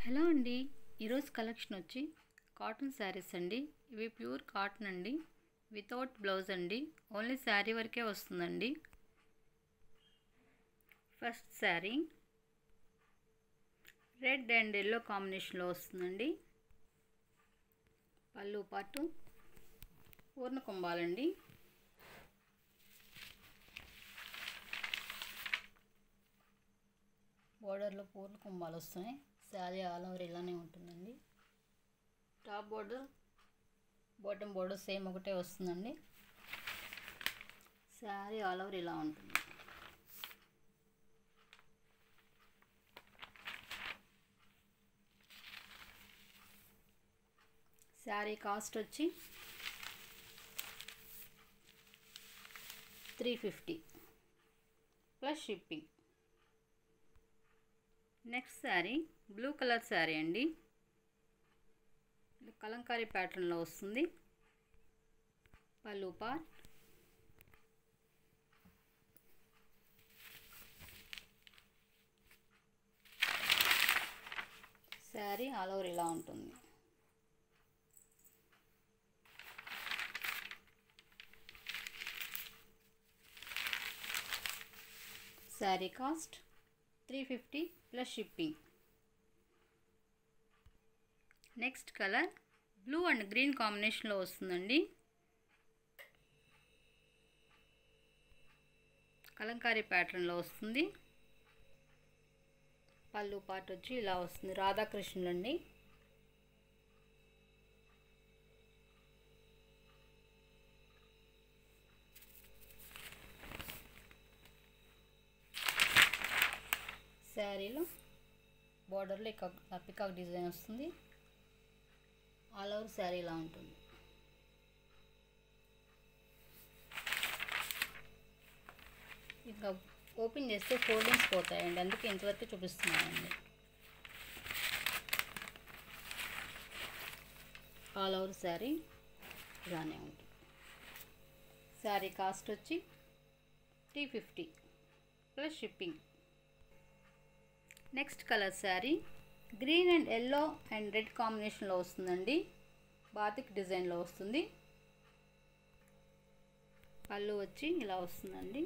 Hello అండి, ఈరోజు collection వచ్చి కాటన్ శారీస్ అండి. ఇవి ప్యూర్ కాటన్ అండి, వితౌట్ బ్లౌజ్ అండి. ఓన్లీ శారీ వరకే వస్తుందండి. First sari red and yellow కాంబినేషన్లో వస్తుందండి. పళ్ళు పాటు పూర్ణ కుంభాలండి. బోర్డర్లో పూర్ణ కుంభాలు వస్తున్నాయి. శారీ ఆల్ ఓవర్ ఇలానే ఉంటుందండి. Top border bottom border same ఒకటే వస్తుందండి. శారీ ఆల్ ఓవర్ ఇలా ఉంటుంది. శారీ కాస్ట్ వచ్చి 350 plus shipping. Next sari blue colour sari అండి. కలంకారీ ప్యాటర్న్లో వస్తుంది. పళ్ళు పార్ట్, శారీ ఆల్ ఓవర్ ఇలా ఉంటుంది. Sari cost 350 plus shipping. Next colour blue and green కాంబినేషన్లో వస్తుందండి. కలంకారీ ప్యాటర్న్లో వస్తుంది. పళ్ళు పార్ట్ వచ్చి ఇలా వస్తుంది. రాధాకృష్ణులు అండి. శారీలో బార్డర్లో పికాక్ డిజైన్ వస్తుంది. ఆల్ ఓవర్ శారీ ఇలా ఉంటుంది. ఇంకా ఓపెన్ చేస్తే ఫోల్డింగ్స్ పోతాయండి, అందుకే ఇంతవరకు చూపిస్తున్నానండి. ఆల్ ఓవర్ శారీ ఇలానే ఉంటుంది. శారీ కాస్ట్ వచ్చి 350 plus shipping. Next colour sari green and yellow and red కాంబినేషన్లో వస్తుందండి. బాతిక్ డిజైన్లో వస్తుంది. పళ్ళు వచ్చి ఇలా వస్తుందండి.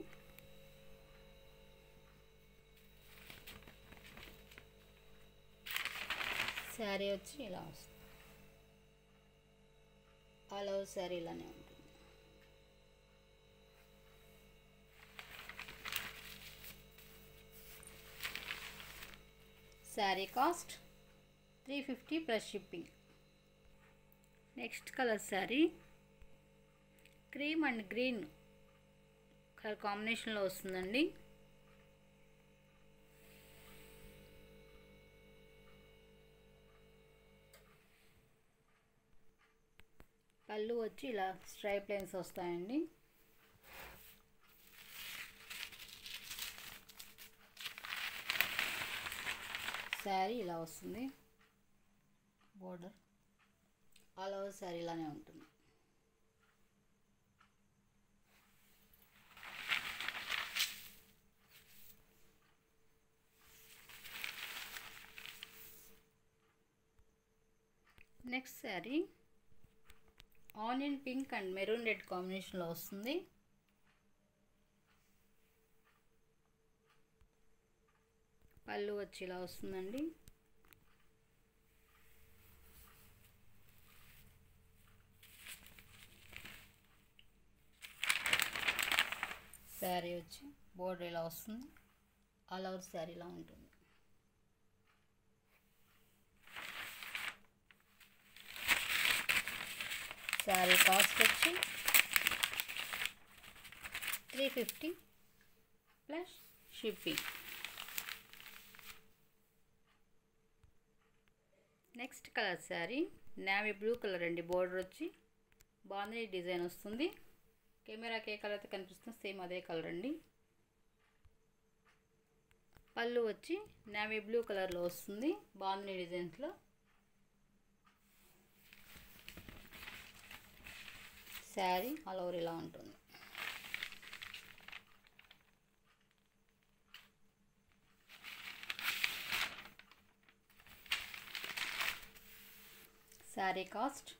శారీ వచ్చి ఇలా వస్తుంది. ఆల్ ఓవర్ శారీ ఇలానే ఉంటుంది. Sari cost 350 plus shipping. Next colour sari cream and green colour కాంబినేషన్లో వస్తుందండి. పళ్ళు వచ్చి ఇలా స్ట్రైప్ లైన్స్ వస్తాయండి. శారీ ఇలా వస్తుంది. బోర్డర్ ఆల్ ఓవర్ శారీ ఇలానే ఉంటుంది. Next sari onion pink and maroon red కాంబినేషన్లో వస్తుంది. పళ్ళు వచ్చి ఇలా వస్తుందండి. శారీ వచ్చి బోర్డర్ ఇలా వస్తుంది. ఆల్ ఓవర్ శారీ ఇలా ఉంటుంది. శారీ కాస్ట్ వచ్చి 350 plus shipping. Next colour sari navy blue colour అండి. బోర్డర్ వచ్చి బాందిని డిజైన్ వస్తుంది. కెమెరాకి ఏ కలర్ అయితే కనిపిస్తుందో సేమ్ అదే కలర్ అండి. పళ్ళు వచ్చి నేవీ బ్లూ కలర్లో వస్తుంది. బాందిని డిజైన్స్లో. శారీ ఆల్ ఓవర్ ఇలా ఉంటుంది. Sari cost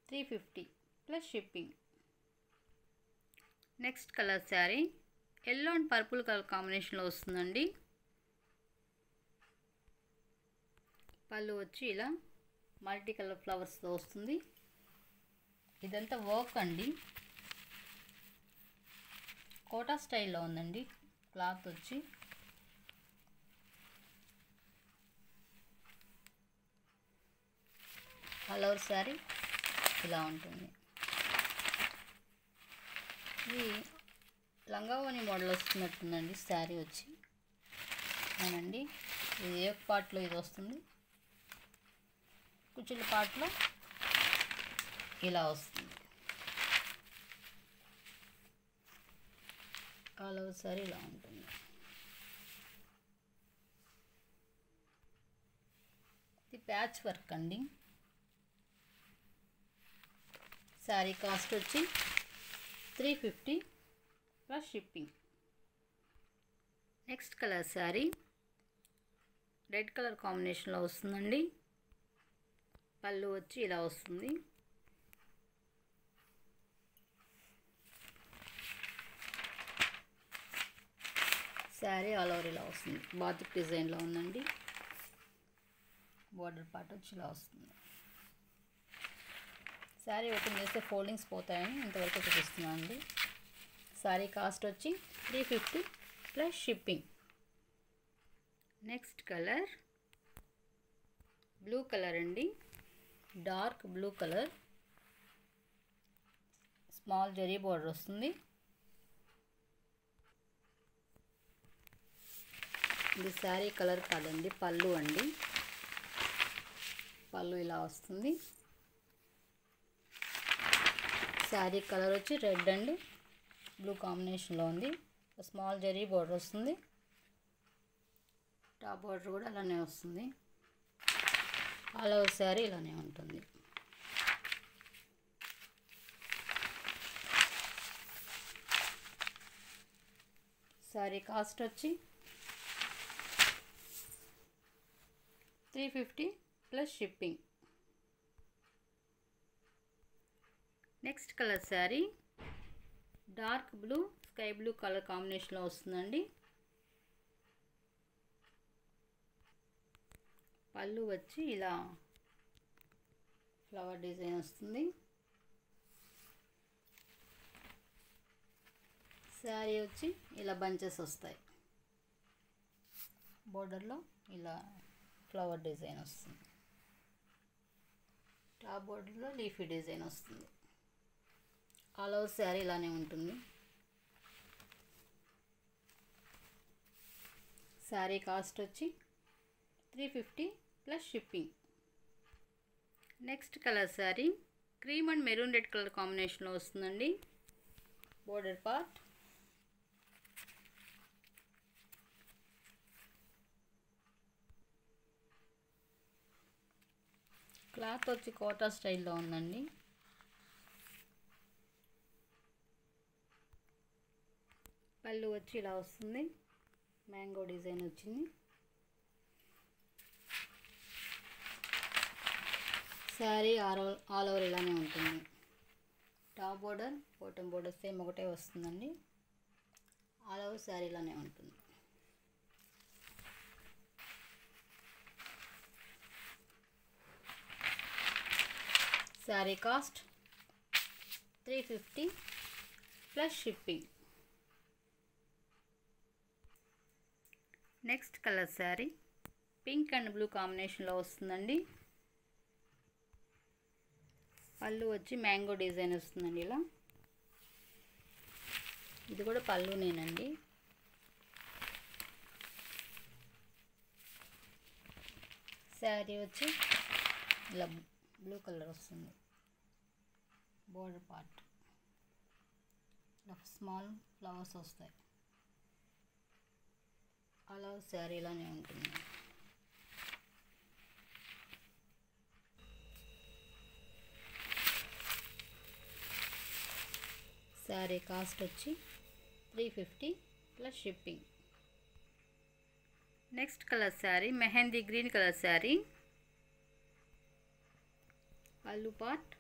350 plus shipping. Next colour sari yellow and purple colour కాంబినేషన్లో వస్తుందండి. పళ్ళు వచ్చి ఇలా మల్టీ కలర్ ఫ్లవర్స్తో వస్తుంది. ఇదంతా వర్క్ అండి, కోటా స్టైల్లో ఉందండి. క్లాత్ వచ్చి ఆల్ ఓవర్ శారీ ఇలా ఉంటుంది. ఇది లంగావోని మోడల్ వస్తున్నట్టుందండి శారీ వచ్చి. అవునండి, ఇది ఏ పార్ట్లో ఇది వస్తుంది, కుచ్చుల పార్ట్లో ఇలా వస్తుంది. ఆల్ ఓవర్ శారీ ఇలా ఉంటుంది. ఇది ప్యాచ్ వర్క్ అండి. శారీ కాస్ట్ వచ్చి 350 plus shipping. Next colour sari red colour కాంబినేషన్లో వస్తుందండి. పళ్ళు వచ్చి ఇలా వస్తుంది. శారీ ఆల్ ఓవర్ ఇలా వస్తుంది. బాతిక్ డిజైన్లో ఉందండి. బోర్డర్ పార్ట్ వచ్చి ఇలా వస్తుంది. శారీ ఓపెన్ చేస్తే ఫోల్డింగ్స్ పోతాయని ఇంతవరకు చూపిస్తున్నాను అండి. శారీ కాస్ట్ వచ్చి 350 plus shipping. Next colour blue colour అండి, dark blue colour, small zari border వస్తుంది. ఇది శారీ కలర్ కాదండి, పళ్ళు అండి. పళ్ళు ఇలా వస్తుంది. శారీ కలర్ వచ్చి రెడ్ అండ్ బ్లూ కాంబినేషన్లో ఉంది. స్మాల్ జరీ బోర్డర్ వస్తుంది. టాప్ బోర్డర్ కూడా అలానే వస్తుంది. ఆల్ ఓవర్ శారీ ఇలానే ఉంటుంది. శారీ కాస్ట్ వచ్చి 350 plus shipping. Next colour sari dark blue sky blue colour కాంబినేషన్లో వస్తుందండి. పళ్ళు వచ్చి ఇలా ఫ్లవర్ డిజైన్ వస్తుంది. శారీ వచ్చి ఇలా బంచెస్ వస్తాయి. బోర్డర్లో ఇలా ఫ్లవర్ డిజైన్ వస్తుంది. టాప్ బోర్డర్లో లీఫీ డిజైన్ వస్తుంది. ఆల్ ఓవర్ శారీ ఇలానే ఉంటుంది. శారీ కాస్ట్ వచ్చి 350 plus shipping. Next colour sari cream and maroon red colour కాంబినేషన్లో వస్తుందండి. బోర్డర్ పార్ట్ క్లాత్ వచ్చి కోటా స్టైల్లో ఉందండి. పళ్ళు వచ్చి ఇలా వస్తుంది. మ్యాంగో డిజైన్ వచ్చింది. శారీ ఆల్ ఓవర్ ఇలానే ఉంటుంది. Top border bottom border same ఒకటే వస్తుందండి. ఆల్ ఓవర్ శారీ ఇలానే ఉంటుంది. Sari cost 350 plus shipping. Next colour sari pink and blue కాంబినేషన్లో వస్తుందండి. పళ్ళు వచ్చి మ్యాంగో డిజైన్ వస్తుందండి ఇలా. ఇది కూడా పళ్ళునేనండి. శారీ వచ్చి ఇలా బ్లూ కలర్ వస్తుంది. బోర్డర్ పార్ట్ స్మాల్ ఫ్లవర్స్ వస్తాయి. అలా శారీ ఇలానే ఉంటుంది. శారీ కాస్ట్ వచ్చి 350 plus shipping. Next colour sari mehndi green colour sari. పళ్ళు పార్ట్,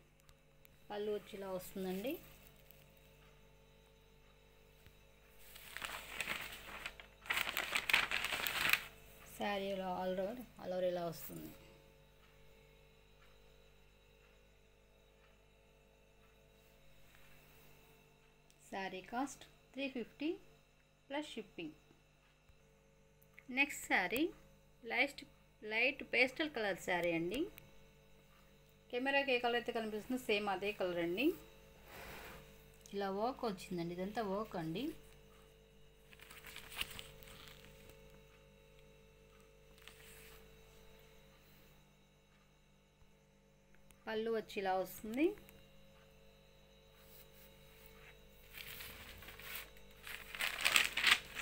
పళ్ళు వచ్చి ఇలా వస్తుందండి. శారీలో ఆల్ ఓవర్ ఇలా వస్తుంది. Sari cost 350 plus shipping. Next sari light pastel colour sari అండి. కెమెరాకి ఏ కలర్ అయితే కనిపిస్తుందో సేమ్ అదే కలర్ అండి. ఇలా వర్క్ వచ్చిందండి, ఇదంతా వర్క్ అండి. పళ్ళు వచ్చి ఇలా వస్తుంది.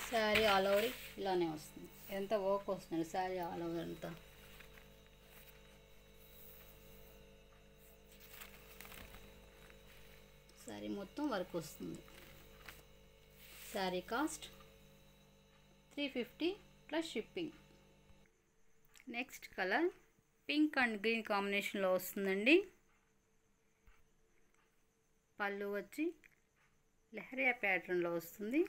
శారీ ఆల్ ఓవర్ ఇలానే వస్తుంది. ఇదంతా వర్క్ వస్తుంది శారీ ఆల్ ఓవర్ అంతా. శారీ మొత్తం వర్క్ వస్తుంది. Sari cost 350 plus shipping. Next colour pink and green కాంబినేషన్లో వస్తుందండి. పళ్ళు వచ్చి లెహరియా ప్యాటర్న్లో వస్తుంది.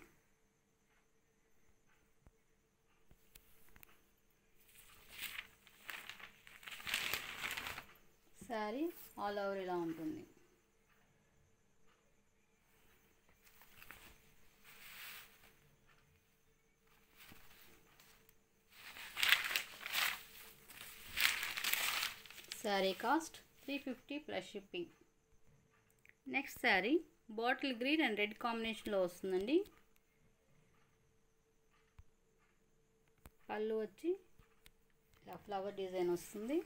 శారీ ఆల్ ఓవర్ ఇలా ఉంటుంది. Sari cost 350 plus shipping. Next sari bottle green and red కాంబినేషన్లో వస్తుందండి. పళ్ళు వచ్చి ఇలా ఫ్లవర్ డిజైన్ వస్తుంది.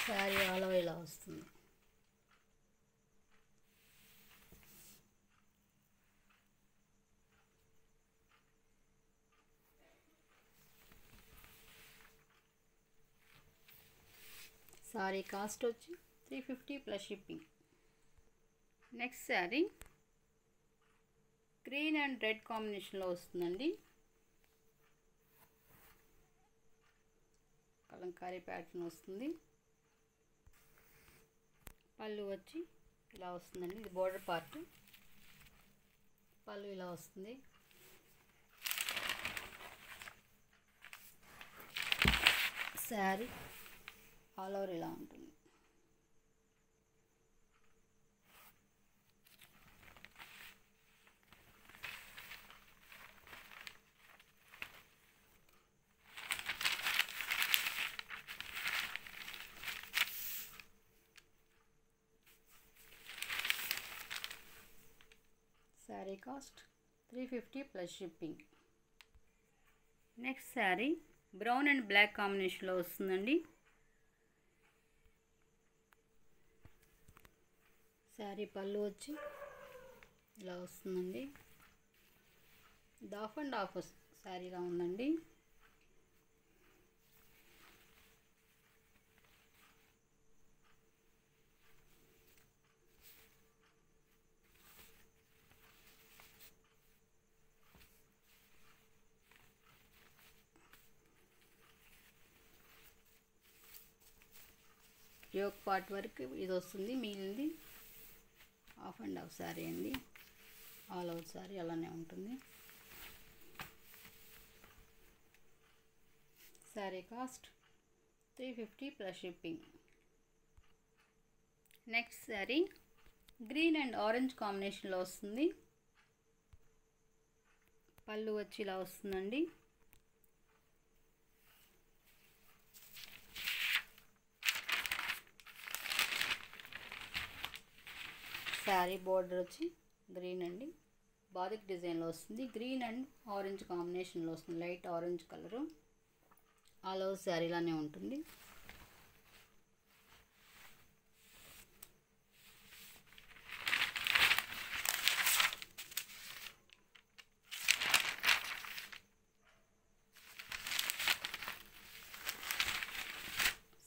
శారీ ఆల్ ఓవర్ ఇలా వస్తుంది. శారీ కాస్ట్ వచ్చి 350 plus shipping. Next sari green and red కాంబినేషన్లో వస్తుందండి. కలంకారీ ప్యాటర్న్ వస్తుంది. పళ్ళు వచ్చి ఇలా వస్తుందండి, ఇది బోర్డర్ పార్ట్. పళ్ళు ఇలా వస్తుంది. శారీ ఆల్ ఓవర్ ఇలా ఉంటుంది. Sari cost 350 plus shipping. Next sari brown and black కాంబినేషన్లో వస్తుందండి. శారీ పళ్ళు వచ్చి ఇలా వస్తుందండి. హాఫ్ అండ్ హాఫ్ శారీలా ఉందండి. యోక్ పార్ట్ వరకు ఇది వస్తుంది, మిగిలింది హాఫ్ అండ్ హాఫ్ శారీ అండి. ఆల్ ఓవర్ శారీ అలానే ఉంటుంది. Sari cost 350 plus shipping. Next sari green and orange కాంబినేషన్లో వస్తుంది. పళ్ళు వచ్చి ఇలా వస్తుందండి. శారీ బోర్డర్ వచ్చి గ్రీన్ అండి, బాదిక్ డిజైన్లో వస్తుంది. గ్రీన్ అండ్ ఆరెంజ్ కాంబినేషన్లో వస్తుంది, light orange colour. All over శారీలానే ఉంటుంది.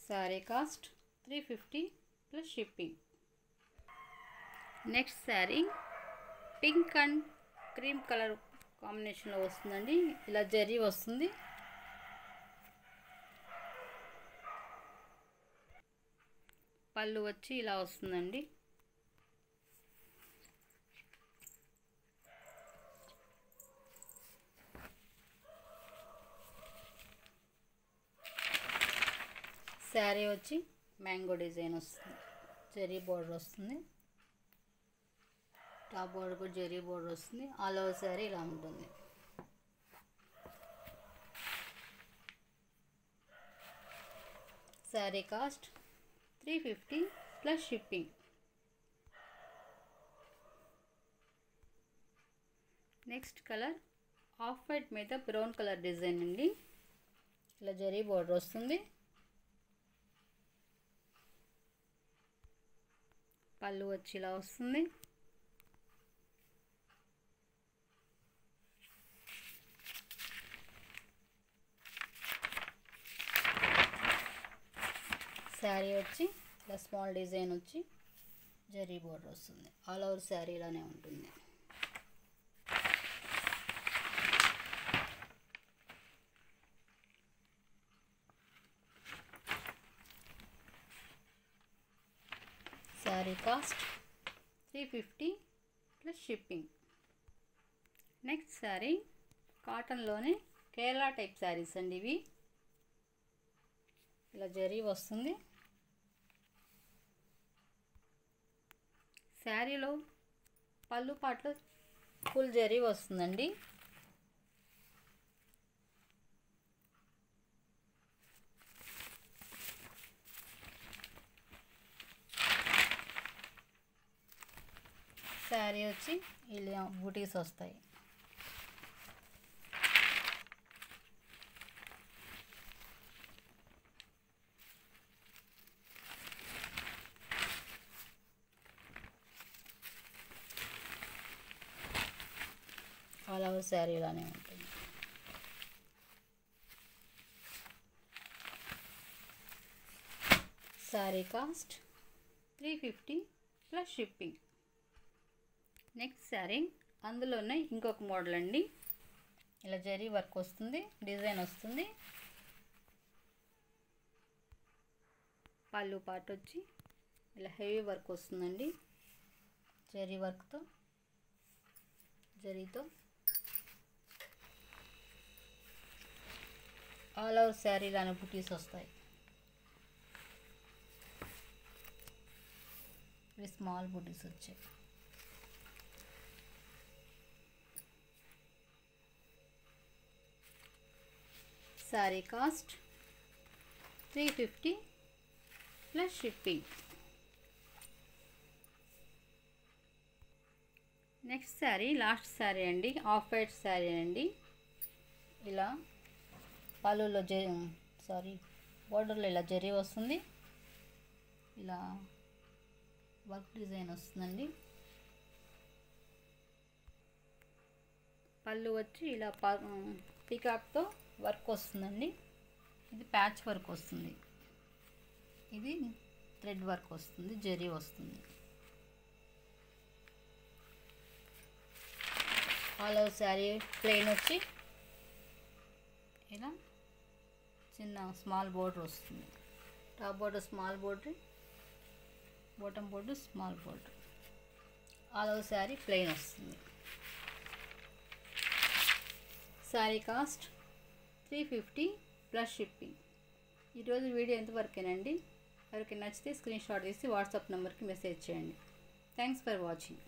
Sari cost 350 plus shipping. Next sari pink and cream colour కాంబినేషన్లో వస్తుందండి. ఇలా జరీ వస్తుంది. పళ్ళు వచ్చి ఇలా వస్తుందండి. శారీ వచ్చి మ్యాంగో డిజైన్ వస్తుంది. జరీ బోర్డర్ వస్తుంది. టాప్ బోర్డర్ కూడా జరీ బోర్డర్ వస్తుంది. ఆల్ ఓవర్ శారీ ఇలా ఉంటుంది. Sari cost 350 plus shipping. Next colour off white మీద బ్రౌన్ కలర్ డిజైన్ అండి. ఇలా జరీ బోర్డర్ వస్తుంది. పళ్ళు వచ్చి ఇలా వస్తుంది. శారీ వచ్చి ఇలా స్మాల్ డిజైన్ వచ్చి జరీ బోర్డర్ వస్తుంది. ఆల్ ఓవర్ శారీ ఇలానే ఉంటుంది. Sari cost 350 plus shipping. Next sari కాటన్లోనే కేరళ టైప్ శారీస్ అండి ఇవి. ఇలా జరీ వస్తుంది. శారీలో పళ్ళు పాటలో ఫుల్ జరీ వస్తుందండి. శారీ వచ్చి ఇలా బూటీస్ వస్తాయి. ఆల్ ఓవర్ శారీ ఇలానే ఉంటుంది. Sari cost 350 plus shipping. Next sari అందులోనే ఇంకొక మోడల్ అండి. ఇలా జరీ వర్క్ వస్తుంది. డిజైన్ వస్తుంది. పళ్ళు పార్ట్ వచ్చి ఇలా హెవీ వర్క్ వస్తుందండి. జరీ వర్క్తో జరీతో ఆల్ ఓవర్ శారీ ఇలానే బుటీస్ వస్తాయి. ఇవి స్మాల్ బుటీస్ వచ్చాయి. Sari cost 350 plus shipping. Next sari last sari అండి. ఆఫ్ వైట్ శారీ అండి. ఇలా పళ్ళులో బోర్డర్లో ఇలా జరీ వస్తుంది. ఇలా వర్క్ డిజైన్ వస్తుందండి. పళ్ళు వచ్చి ఇలా పికాక్తో వర్క్ వస్తుందండి. ఇది ప్యాచ్ వర్క్ వస్తుంది. ఇది థ్రెడ్ వర్క్ వస్తుంది. జరీ వస్తుంది. ఆల్ ఓవర్ శారీ ప్లెయిన్ వచ్చి ఇలా చిన్న స్మాల్ బోర్డర్ వస్తుంది. Top border small border, bottom border small border. All over sari plain వస్తుంది. Sari cost 350 plus shipping. ఈరోజు వీడియో ఎంతవరకేనండి. ఎవరికి నచ్చితే స్క్రీన్ షాట్ తీసి వాట్సాప్ నెంబర్కి మెసేజ్ చేయండి. Thanks for watching.